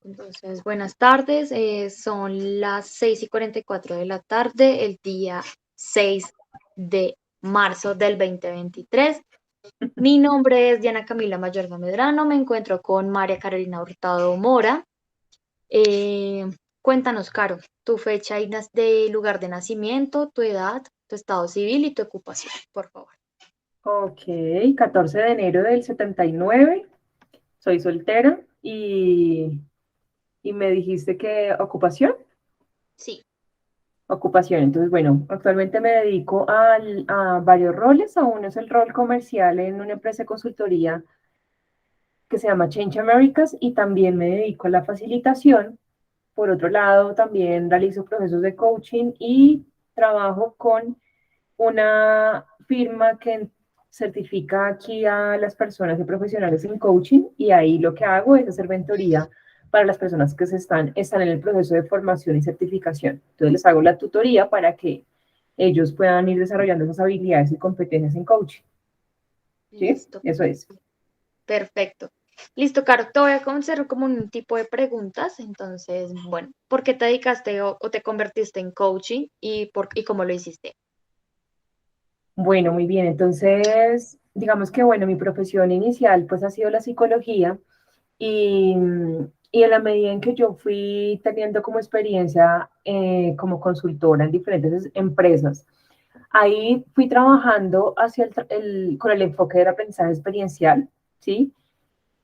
Entonces, buenas tardes. Son las 6:44 de la tarde, el día 6 de marzo del 2023. Mi nombre es Diana Camila Mayorga Medrano. Me encuentro con María Carolina Hurtado Mora. Eh, Cuéntanos, Caro, tu fecha y de lugar de nacimiento, tu edad, tu estado civil y tu ocupación, por favor. Ok, 14 de enero del 79. Soy soltera y me dijiste que ocupación. Sí. Ocupación, entonces bueno, actualmente me dedico a varios roles. A uno es el rol comercial en una empresa de consultoría que se llama Change Americas y también me dedico a la facilitación. Por otro lado, también realizo procesos de coaching y trabajo con una firma que certifica aquí a las personas y profesionales en coaching, y ahí lo que hago es hacer mentoría para las personas que están en el proceso de formación y certificación. Entonces les hago la tutoría para que ellos puedan ir desarrollando esas habilidades y competencias en coaching. ¿Sí? Listo. Eso es. Perfecto. Listo, Caro, te voy a hacer como un tipo de preguntas. Entonces, bueno, ¿por qué te dedicaste o te convertiste en coaching y cómo lo hiciste? Bueno, muy bien. Entonces, digamos que, bueno, mi profesión inicial pues ha sido la psicología. Y, y en la medida en que yo fui teniendo como experiencia como consultora en diferentes empresas, ahí fui trabajando hacia con el enfoque del aprendizaje experiencial, ¿sí?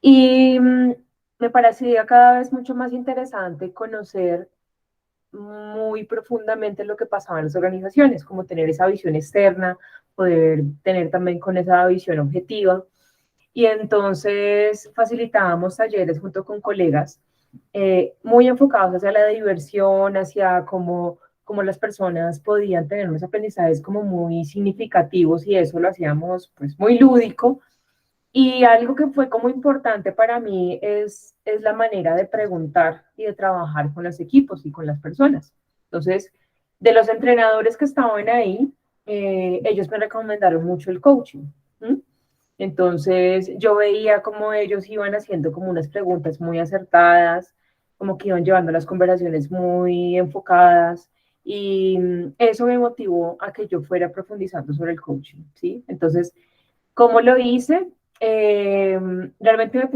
Y me parecía cada vez mucho más interesante conocer muy profundamente lo que pasaba en las organizaciones, como tener esa visión externa, poder tener también con esa visión objetiva. Y entonces facilitábamos talleres junto con colegas muy enfocados hacia la diversión, hacia cómo las personas podían tener unos aprendizajes como muy significativos, y eso lo hacíamos pues muy lúdico. Y algo que fue como importante para mí es la manera de preguntar y de trabajar con los equipos y con las personas. Entonces, de los entrenadores que estaban ahí, ellos me recomendaron mucho el coaching. ¿Mm? Entonces, yo veía cómo ellos iban haciendo como unas preguntas muy acertadas, como que iban llevando las conversaciones muy enfocadas, y eso me motivó a que yo fuera profundizando sobre el coaching, ¿sí? Entonces, ¿cómo lo hice? Eh, Realmente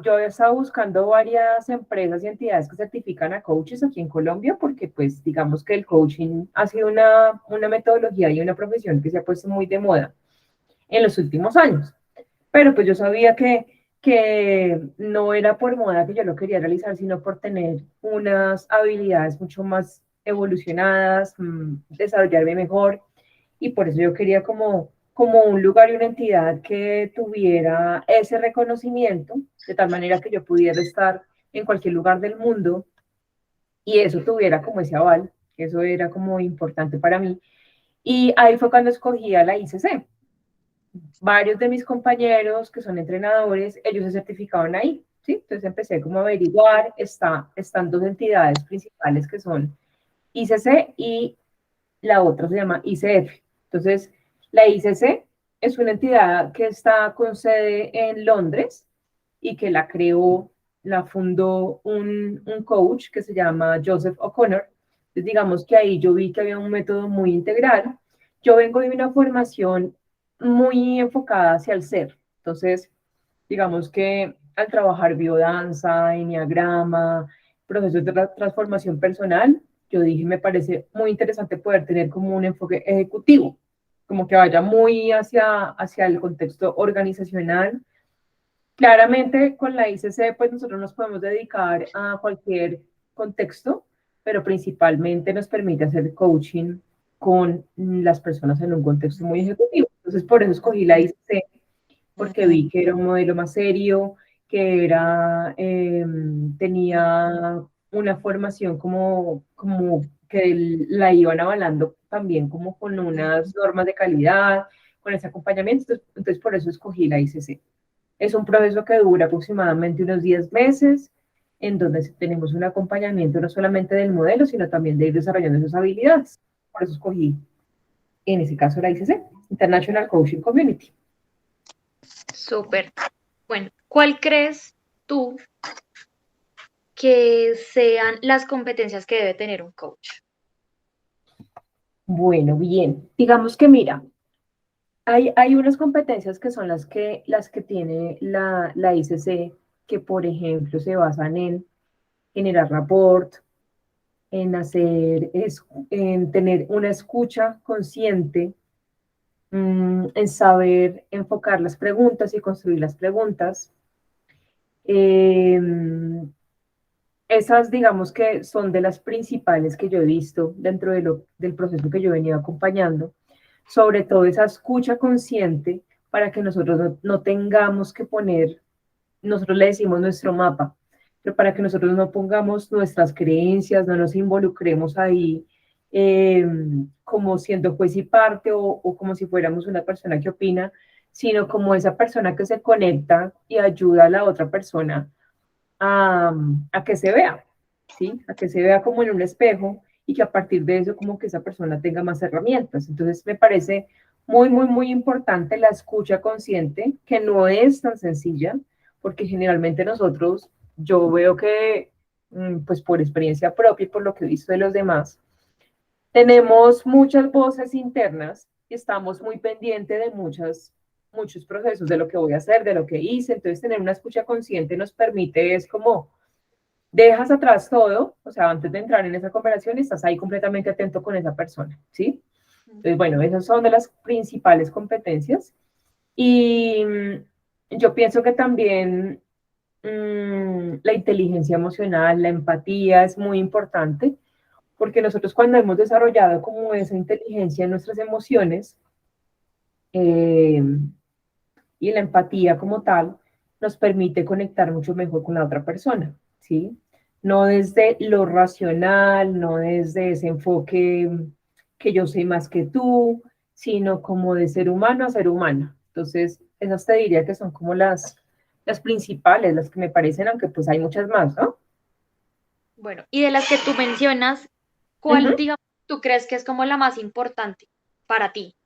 yo había estado buscando varias empresas y entidades que certifican a coaches aquí en Colombia, porque pues digamos que el coaching ha sido una metodología y una profesión que se ha puesto muy de moda en los últimos años. Pero pues yo sabía que no era por moda que yo lo quería realizar, sino por tener unas habilidades mucho más evolucionadas, desarrollarme mejor, y por eso yo quería como un lugar y una entidad que tuviera ese reconocimiento, de tal manera que yo pudiera estar en cualquier lugar del mundo y eso tuviera como ese aval. Eso era como importante para mí. Y ahí fue cuando escogí a la ICC. Varios de mis compañeros que son entrenadores, ellos se certificaban ahí, ¿sí? Entonces empecé como a averiguar. Están dos entidades principales que son ICC y la otra se llama ICF. Entonces, la ICC es una entidad que está con sede en Londres y que la fundó un coach que se llama Joseph O'Connor. Entonces, digamos que ahí yo vi que había un método muy integral. Yo vengo de una formación muy enfocada hacia el ser. Entonces, digamos que al trabajar biodanza, enneagrama, procesos de transformación personal, yo dije, me parece muy interesante poder tener como un enfoque ejecutivo, como que vaya muy hacia el contexto organizacional. Claramente con la ICC, pues nosotros nos podemos dedicar a cualquier contexto, pero principalmente nos permite hacer coaching con las personas en un contexto muy ejecutivo. Entonces, por eso escogí la ICC, porque vi que era un modelo más serio, que tenía una formación como que la iban avalando también como con unas normas de calidad, con ese acompañamiento. Entonces por eso escogí la ICC. Es un proceso que dura aproximadamente unos 10 meses, en donde tenemos un acompañamiento no solamente del modelo, sino también de ir desarrollando esas habilidades. Por eso escogí, en ese caso, la ICC, International Coaching Community. Súper. Bueno, ¿cuál crees tú que sean las competencias que debe tener un coach? Bueno, bien. Digamos que mira, hay unas competencias que son las que tiene la ICC, que por ejemplo se basan en generar rapport, en en tener una escucha consciente, en saber enfocar las preguntas y construir las preguntas. Eh, Esas, digamos que son de las principales que yo he visto dentro del proceso que yo venía acompañando, sobre todo esa escucha consciente para que nosotros no tengamos que poner, nosotros le decimos nuestro mapa, pero para que nosotros no pongamos nuestras creencias, no nos involucremos ahí eh, como siendo juez y parte o como si fuéramos una persona que opina, sino como esa persona que se conecta y ayuda a la otra persona a, a que se vea, ¿sí? A que se vea como en un espejo y que a partir de eso como que esa persona tenga más herramientas. Entonces me parece muy importante la escucha consciente, que no es tan sencilla, porque generalmente nosotros, yo veo que, pues por experiencia propia y por lo que he visto de los demás, tenemos muchas voces internas y estamos muy pendientes de muchos procesos, de lo que voy a hacer, de lo que hice. Entonces, tener una escucha consciente nos permite, es como, dejas atrás todo, o sea, antes de entrar en esa conversación, estás ahí completamente atento con esa persona, ¿sí? Entonces, bueno, esas son de las principales competencias. Y yo pienso que también la inteligencia emocional, la empatía es muy importante porque nosotros cuando hemos desarrollado como esa inteligencia en nuestras emociones eh, y la empatía como tal, nos permite conectar mucho mejor con la otra persona, ¿sí? No desde lo racional, no desde ese enfoque que yo soy más que tú, sino como de ser humano a ser humano. Entonces, esas te diría que son como las principales, las que me parecen, aunque pues hay muchas más, ¿no? Bueno, y de las que tú mencionas, Uh ¿cuál, -huh. digamos, tú crees que es como la más importante para ti?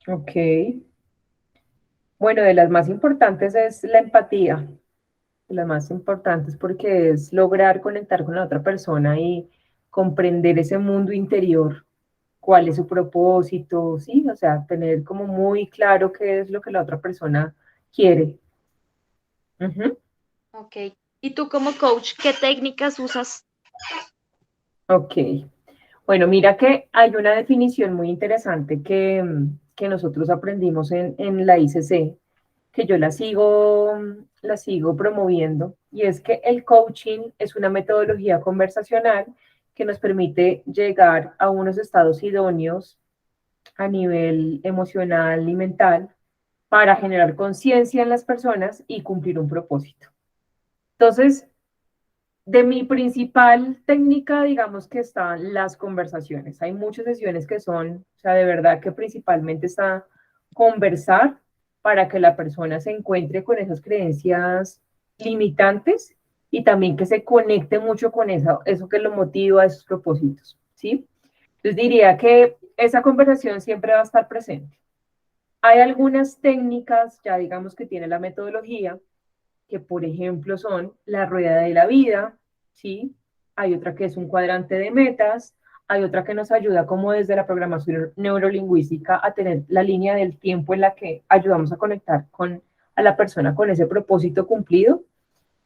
Ok. Bueno, de las más importantes es la empatía, de las más importantes porque es lograr conectar con la otra persona y comprender ese mundo interior, cuál es su propósito, sí, o sea, tener como muy claro qué es lo que la otra persona quiere. Ujú. Ok. ¿Y tú como coach, qué técnicas usas? Ok, bueno, mira que hay una definición muy interesante que nosotros aprendimos en la ICC, que yo la sigo promoviendo, y es que el coaching es una metodología conversacional que nos permite llegar a unos estados idóneos a nivel emocional y mental para generar conciencia en las personas y cumplir un propósito. Entonces, de mi principal técnica, digamos que están las conversaciones. Hay muchas sesiones que son, o sea, de verdad que principalmente está conversar para que la persona se encuentre con esas creencias limitantes y también que se conecte mucho con eso que lo motiva, esos propósitos, ¿sí? Entonces diría que esa conversación siempre va a estar presente. Hay algunas técnicas, ya digamos que tiene la metodología, que por ejemplo son la rueda de la vida, ¿sí? Hay otra que es un cuadrante de metas, hay otra que nos ayuda como desde la programación neurolingüística a tener la línea del tiempo en la que ayudamos a conectar a la persona con ese propósito cumplido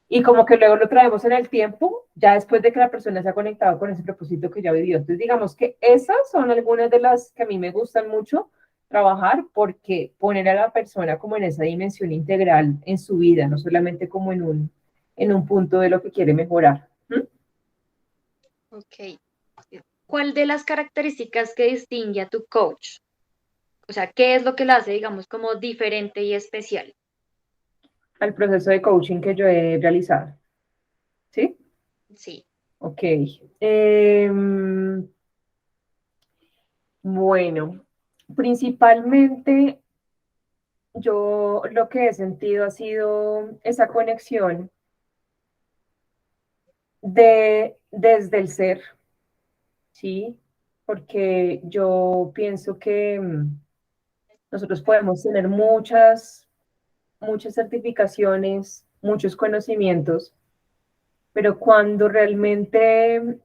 y como que luego lo traemos en el tiempo, ya después de que la persona se ha conectado con ese propósito que ya vivió. Entonces, digamos que esas son algunas de las que a mí me gustan mucho trabajar porque poner a la persona como en esa dimensión integral en su vida, no solamente como en un punto de lo que quiere mejorar. ¿Mm? Ok. ¿Cuál de las características que distingue a tu coach? O sea, ¿qué es lo que la hace, digamos, como diferente y especial? Al proceso de coaching que yo he realizado. ¿Sí? Sí. Ok. Eh, bueno, principalmente yo lo que he sentido ha sido esa conexión desde el ser, ¿sí? Porque yo pienso que nosotros podemos tener muchas certificaciones, muchos conocimientos, pero cuando realmente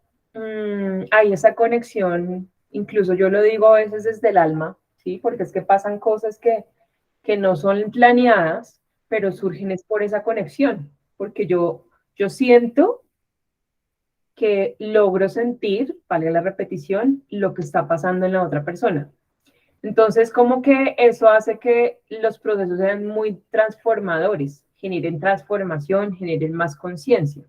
hay esa conexión, incluso yo lo digo a veces desde el alma, ¿sí? Porque es que pasan cosas que no son planeadas, pero surgen es por esa conexión, porque yo siento que logro sentir, vale la repetición, lo que está pasando en la otra persona. Entonces, como que eso hace que los procesos sean muy transformadores, generen transformación, generen más conciencia.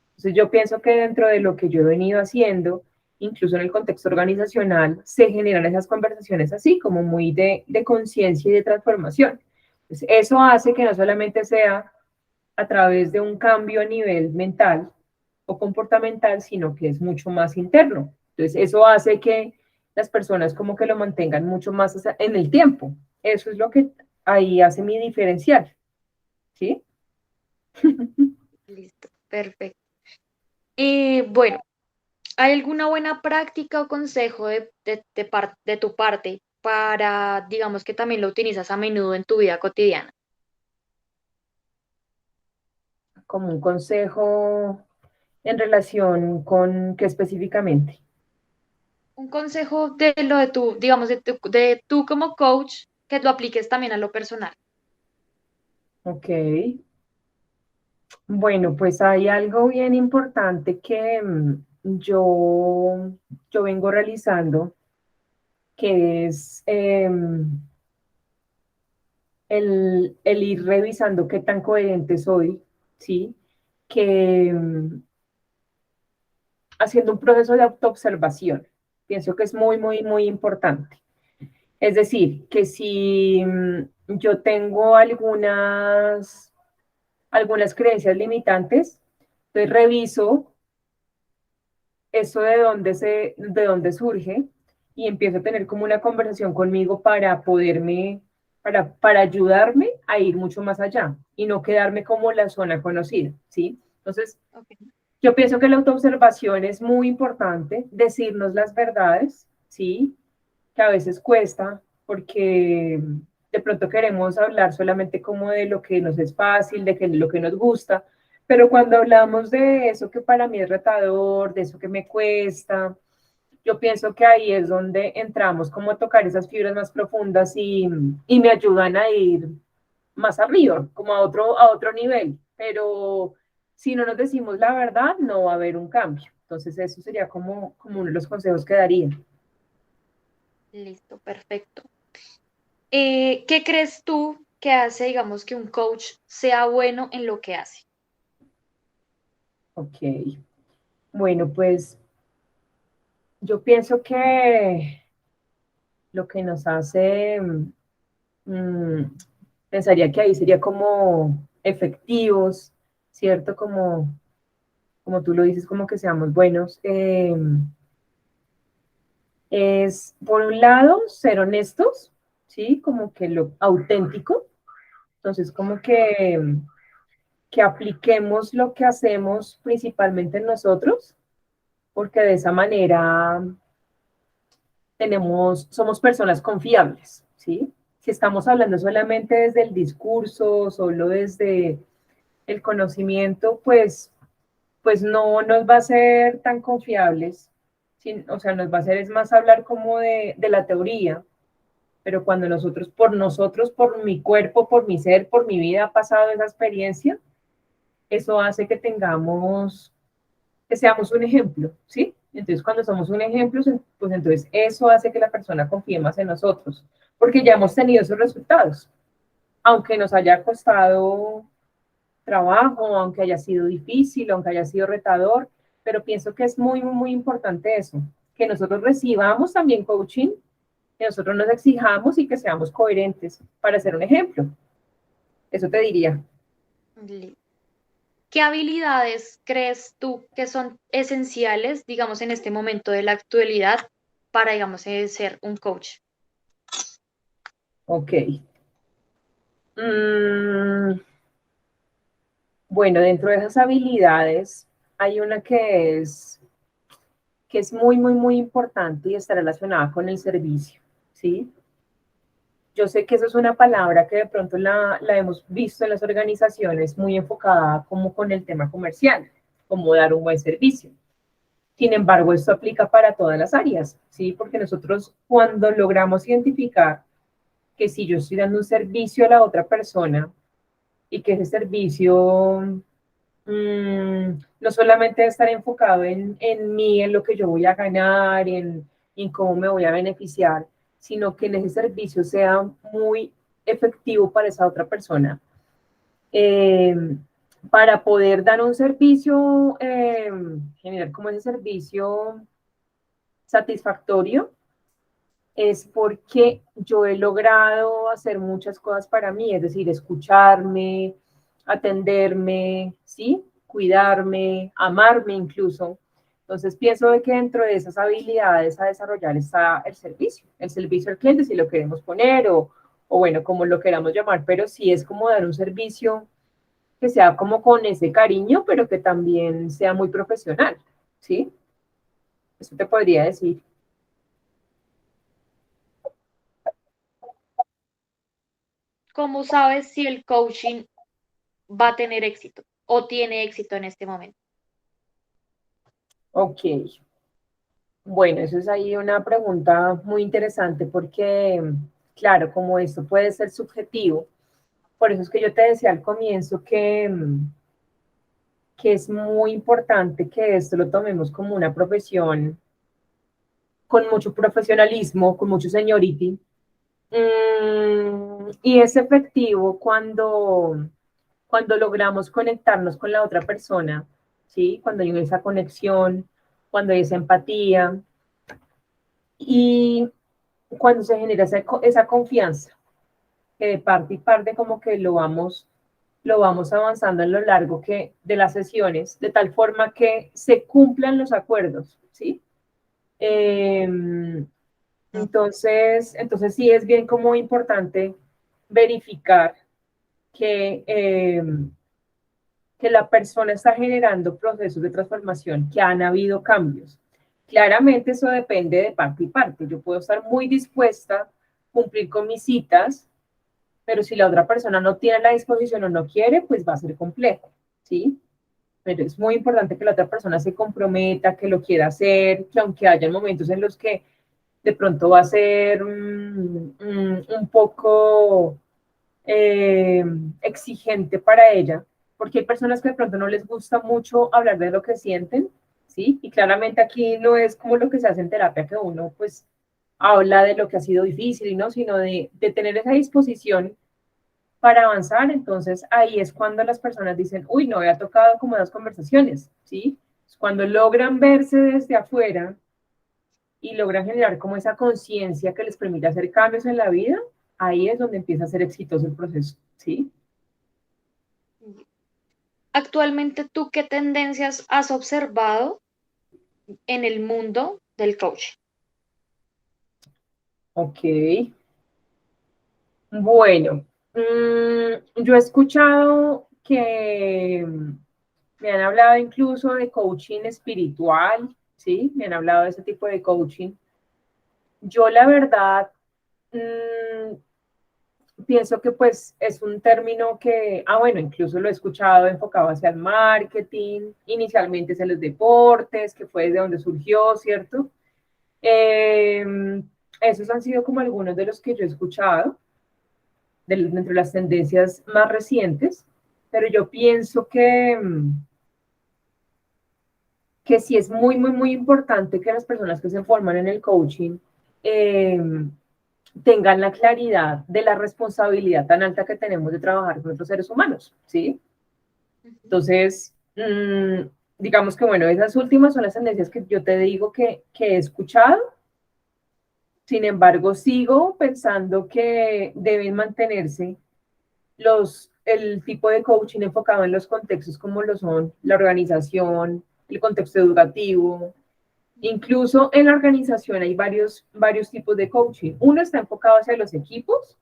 Entonces, yo pienso que dentro de lo que yo he venido haciendo, incluso en el contexto organizacional, se generan esas conversaciones así, como muy de conciencia y de transformación. Entonces, eso hace que no solamente sea a través de un cambio a nivel mental o comportamental, sino que es mucho más interno. Entonces, eso hace que las personas como que lo mantengan mucho más en el tiempo. Eso es lo que ahí hace mi diferencial, ¿sí? Listo, perfecto. Bueno, ¿hay alguna buena práctica o consejo de tu parte para, digamos que también lo utilizas a menudo en tu vida cotidiana? Como un consejo en relación con qué específicamente. Un consejo de lo de tu, digamos, de tú como coach, que lo apliques también a lo personal. Ok. Bueno, pues hay algo bien importante que yo vengo realizando, que es el ir revisando qué tan coherente soy, ¿sí? Que haciendo un proceso de autoobservación, pienso que es muy, muy, muy importante. Es decir, que si yo tengo algunas creencias limitantes, entonces reviso eso de dónde surge y empiezo a tener como una conversación conmigo para para ayudarme a ir mucho más allá y no quedarme como la zona conocida, ¿sí? Entonces, Ok. yo pienso que la autoobservación es muy importante, decirnos las verdades, ¿sí? Que a veces cuesta porque de pronto queremos hablar solamente como de lo que nos es fácil, lo que nos gusta, pero cuando hablamos de eso que para mí es retador, de eso que me cuesta, yo pienso que ahí es donde entramos como a tocar esas fibras más profundas y me ayudan a ir más arriba, como a otro nivel. Pero si no nos decimos la verdad, no va a haber un cambio. Entonces eso sería como uno de los consejos que daría. Listo, perfecto. ¿Qué crees tú que hace, digamos, que un coach sea bueno en lo que hace? Ok. Bueno, pues yo pienso que lo que nos hace, mm, pensaría que ahí sería como efectivos, ¿cierto? Como tú lo dices, como que seamos buenos. Es, por un lado, ser honestos, ¿sí? Como que lo auténtico. Entonces, como que apliquemos lo que hacemos principalmente en nosotros, porque de esa manera somos personas confiables, ¿sí? Si estamos hablando solamente desde el discurso, solo desde el conocimiento, pues no nos va a ser tan confiables, o sea, nos va a hacer es más hablar como de la teoría, pero cuando nosotros, por mi cuerpo, por mi ser, por mi vida ha pasado esa experiencia, eso hace que seamos un ejemplo, ¿sí? Entonces, cuando somos un ejemplo, pues entonces eso hace que la persona confíe más en nosotros, porque ya hemos tenido esos resultados, aunque nos haya costado trabajo, aunque haya sido difícil, aunque haya sido retador, pero pienso que es muy, muy, muy importante eso, que nosotros recibamos también coaching, que nosotros nos exijamos y que seamos coherentes para ser un ejemplo. Eso te diría. Li- ¿Qué habilidades crees tú que son esenciales, digamos, en este momento de la actualidad para, digamos, ser un coach? Ok. Mm, bueno, dentro de esas habilidades hay una que es muy, muy, muy importante y está relacionada con el servicio, ¿sí? Yo sé que eso es una palabra que de pronto la hemos visto en las organizaciones muy enfocada como con el tema comercial, cómo dar un buen servicio. Sin embargo, esto aplica para todas las áreas, ¿sí? Porque nosotros cuando logramos identificar que si yo estoy dando un servicio a la otra persona y que ese servicio no solamente estar enfocado en mí, en lo que yo voy a ganar, en cómo me voy a beneficiar, sino que en ese servicio sea muy efectivo para esa otra persona. Eh, para poder dar un servicio, generar como ese servicio satisfactorio, es porque yo he logrado hacer muchas cosas para mí, es decir, escucharme, atenderme, ¿sí? Cuidarme, amarme incluso. Entonces pienso de que dentro de esas habilidades a desarrollar está el servicio al cliente, si lo queremos poner, o bueno, como lo queramos llamar, pero sí es como dar un servicio que sea como con ese cariño, pero que también sea muy profesional, ¿sí? Eso te podría decir. ¿Cómo sabes si el coaching va a tener éxito o tiene éxito en este momento? Ok. Bueno, eso es ahí una pregunta muy interesante porque, claro, como esto puede ser subjetivo, por eso es que yo te decía al comienzo que es muy importante que esto lo tomemos como una profesión con mucho profesionalismo, con mucho seniority. Y es efectivo cuando logramos conectarnos con la otra persona, ¿sí? Cuando hay esa conexión, cuando hay esa empatía. Y cuando se genera esa confianza, que de parte y parte como que lo vamos avanzando a lo largo de las sesiones, de tal forma que se cumplan los acuerdos, ¿sí? Eh, entonces sí es bien como importante verificar que, que la persona está generando procesos de transformación, que han habido cambios. Claramente eso depende de parte y parte. Yo puedo estar muy dispuesta a cumplir con mis citas, pero si la otra persona no tiene la disposición o no quiere, pues va a ser complejo, ¿sí? Pero es muy importante que la otra persona se comprometa, que lo quiera hacer, que aunque haya momentos en los que de pronto va a ser un poco eh, exigente para ella, porque hay personas que de pronto no les gusta mucho hablar de lo que sienten, ¿sí? Y claramente aquí no es como lo que se hace en terapia, que uno pues habla de lo que ha sido difícil, ¿no? Sino de tener esa disposición para avanzar. Entonces ahí es cuando las personas dicen, uy, no había tocado como las conversaciones, ¿sí? Cuando logran verse desde afuera y logran generar como esa conciencia que les permite hacer cambios en la vida, ahí es donde empieza a ser exitoso el proceso, ¿sí? Actualmente, ¿tú qué tendencias has observado en el mundo del coaching? Ok, bueno, yo he escuchado que me han hablado incluso de coaching espiritual, ¿sí? Me han hablado de ese tipo de coaching. Yo la verdad pienso que pues es un término que, bueno, incluso lo he escuchado enfocado hacia el marketing, inicialmente hacia los deportes, que fue de donde surgió, ¿cierto? Eh, Esos han sido como algunos de los que yo he escuchado, dentro de las tendencias más recientes, pero yo pienso que sí es muy, muy, muy importante que las personas que se forman en el coaching eh, tengan la claridad de la responsabilidad tan alta que tenemos de trabajar con otros seres humanos, ¿sí? Entonces, digamos que, bueno, esas últimas son las tendencias que yo te digo que he escuchado. Sin embargo, sigo pensando que deben mantenerse el tipo de coaching enfocado en los contextos como lo son la organización, el contexto educativo. Incluso en la organización hay varios tipos de coaching. Uno está enfocado hacia los equipos,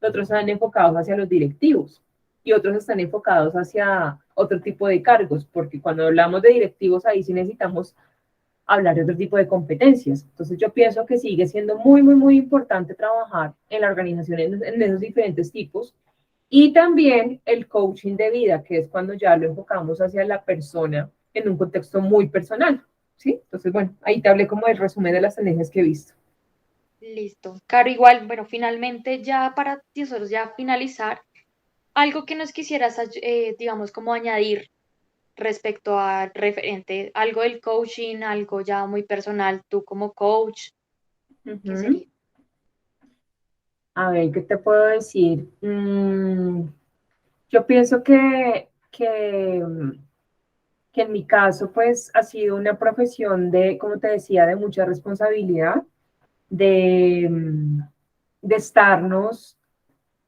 otros están enfocados hacia los directivos y otros están enfocados hacia otro tipo de cargos, porque cuando hablamos de directivos ahí sí necesitamos hablar de otro tipo de competencias. Entonces yo pienso que sigue siendo muy, muy, muy importante trabajar en la organización en esos diferentes tipos y también el coaching de vida, que es cuando ya lo enfocamos hacia la persona en un contexto muy personal, ¿sí? Entonces, bueno, ahí te hablé como el resumen de las tendencias que he visto. Listo. Caro, igual, bueno, finalmente ya para nosotros ya finalizar, algo que nos quisieras, digamos, como añadir respecto a referente, algo del coaching, algo ya muy personal, tú como coach, ¿qué Ujú. sería? A ver, ¿qué te puedo decir? Yo pienso que en mi caso, pues ha sido una profesión de, como te decía, de mucha responsabilidad, de, de estarnos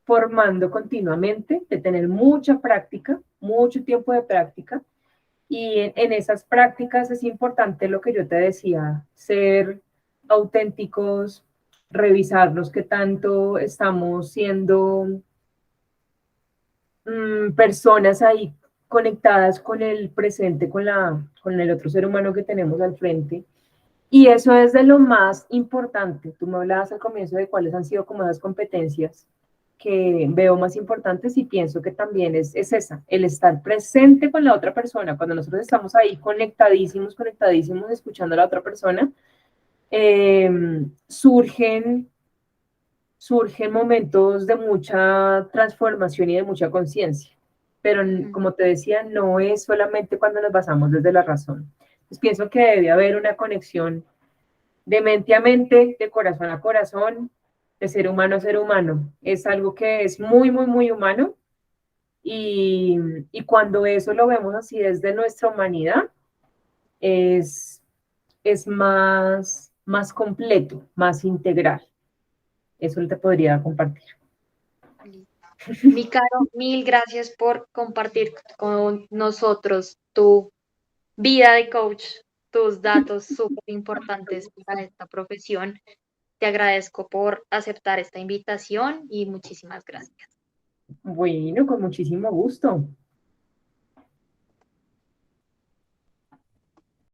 formando continuamente, de tener mucha práctica, mucho tiempo de práctica. Y en esas prácticas es importante lo que yo te decía, ser auténticos, revisarnos qué tanto estamos siendo personas ahí conectadas con el presente, con el otro ser humano que tenemos al frente. Y eso es de lo más importante. Tú me hablabas al comienzo de cuáles han sido como las competencias que veo más importantes y pienso que también es esa, el estar presente con la otra persona. Cuando nosotros estamos ahí conectadísimos, conectadísimos, escuchando a la otra persona, eh, surgen, surgen momentos de mucha transformación y de mucha conciencia. Pero Ujú. como te decía, no es solamente cuando nos basamos desde la razón. Pues pienso que debe haber una conexión de mente a mente, de corazón a corazón, de ser humano a ser humano. Es algo que es muy, muy, muy humano y, y cuando eso lo vemos así desde nuestra humanidad, es, es más completo, más integral. Eso te podría compartir. Listo. Mi Caro, mil gracias por compartir con nosotros tu vida de coach, tus datos súper importantes para esta profesión. Te agradezco por aceptar esta invitación y muchísimas gracias. Bueno, con muchísimo gusto.